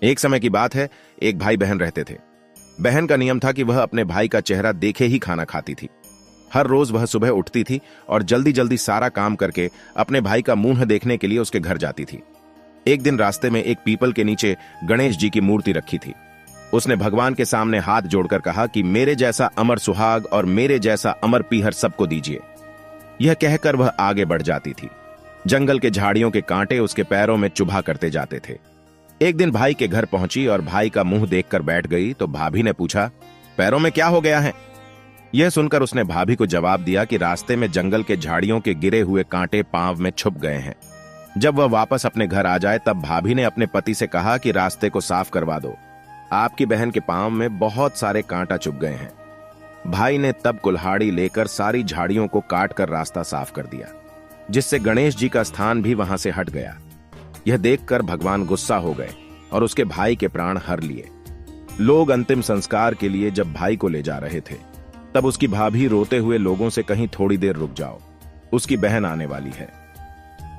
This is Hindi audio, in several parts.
एक समय की बात है, एक भाई बहन रहते थे। बहन का नियम था कि वह अपने भाई का चेहरा देखे ही खाना खाती थी। हर रोज वह सुबह उठती थी और जल्दी जल्दी सारा काम करके अपने भाई का मुंह देखने के लिए उसके घर जाती थी। एक दिन रास्ते में एक पीपल के नीचे गणेश जी की मूर्ति रखी थी। उसने भगवान के सामने हाथ जोड़कर कहा कि मेरे जैसा अमर सुहाग और मेरे जैसा अमर पीहर सबको दीजिए। यह कहकर वह आगे बढ़ जाती थी। जंगल के झाड़ियों के कांटे उसके पैरों में चुभा करते जाते थे। एक दिन भाई के घर पहुंची और भाई का मुंह देखकर बैठ गई तो भाभी ने पूछा, पैरों में क्या हो गया है? यह सुनकर उसने भाभी को जवाब दिया कि रास्ते में जंगल के झाड़ियों के गिरे हुए कांटे पांव में छुप गए हैं। जब वह वापस अपने घर आ जाए तब भाभी ने अपने पति से कहा कि रास्ते को साफ करवा दो, आपकी बहन के पांव में बहुत सारे कांटा चुभ गए हैं। भाई ने तब कुल्हाड़ी लेकर सारी झाड़ियों को काट कर रास्ता साफ कर दिया, जिससे गणेश जी का स्थान भी वहां से हट गया। यह देखकर भगवान गुस्सा हो गए और उसके भाई के प्राण हर लिए। लोग अंतिम संस्कार के लिए जब भाई को ले जा रहे थे तब उसकी भाभी रोते हुए लोगों से कहीं थोड़ी देर रुक जाओ, उसकी बहन आने वाली है।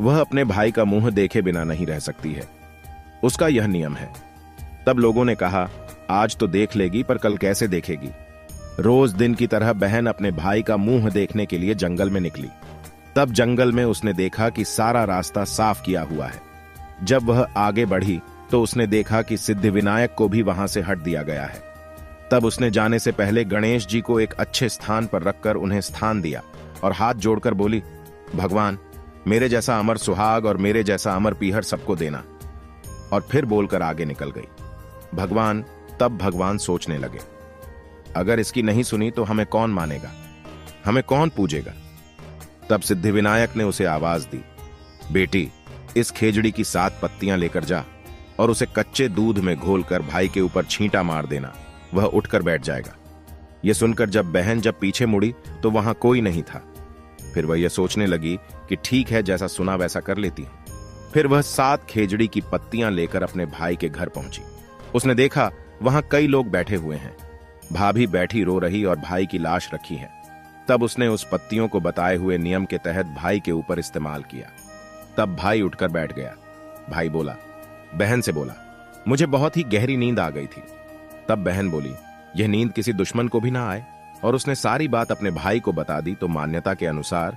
वह अपने भाई का मुंह देखे बिना नहीं रह सकती है, उसका यह नियम है। तब लोगों ने कहा, आज तो देख लेगी पर कल कैसे देखेगी। रोज दिन की तरह बहन अपने भाई का मुंह देखने के लिए जंगल में निकली। तब जंगल में उसने देखा कि सारा रास्ता साफ किया हुआ है। जब वह आगे बढ़ी तो उसने देखा कि सिद्धिविनायक को भी वहां से हट दिया गया है। तब उसने जाने से पहले गणेश जी को एक अच्छे स्थान पर रखकर उन्हें स्थान दिया और हाथ जोड़कर बोली, भगवान मेरे जैसा अमर सुहाग और मेरे जैसा अमर पीहर सबको देना। और फिर बोलकर आगे निकल गई। तब भगवान सोचने लगे, अगर इसकी नहीं सुनी तो हमें कौन मानेगा, हमें कौन पूजेगा। तब सिद्धिविनायक ने उसे आवाज दी, बेटी इस खेजड़ी की 7 पत्तियां लेकर जा और उसे कच्चे दूध में घोलकर भाई के ऊपर छींटा मार देना, वह उठकर बैठ जाएगा। यह सुनकर जब बहन पीछे मुड़ी तो वहां कोई नहीं था। फिर वह यह सोचने लगी कि ठीक है, जैसा सुना वैसा कर लेती हूं। फिर वह 7 खेजड़ी की पत्तियां लेकर अपने भाई के घर पहुंची। उसने देखा वहां कई लोग बैठे हुए हैं। भाभी बैठी रो रही और भाई की लाश रखी है। तब उसने उस पत्तियों को बताए हुए नियम के तहत भाई के ऊपर इस्तेमाल किया। तब भाई उठकर बैठ गया। भाई बोला, बहन से बोला, मुझे बहुत ही गहरी नींद आ गई थी। तब बहन बोली, यह नींद किसी दुश्मन को भी ना आए। और उसने सारी बात अपने भाई को बता दी तो मान्यता के अनुसार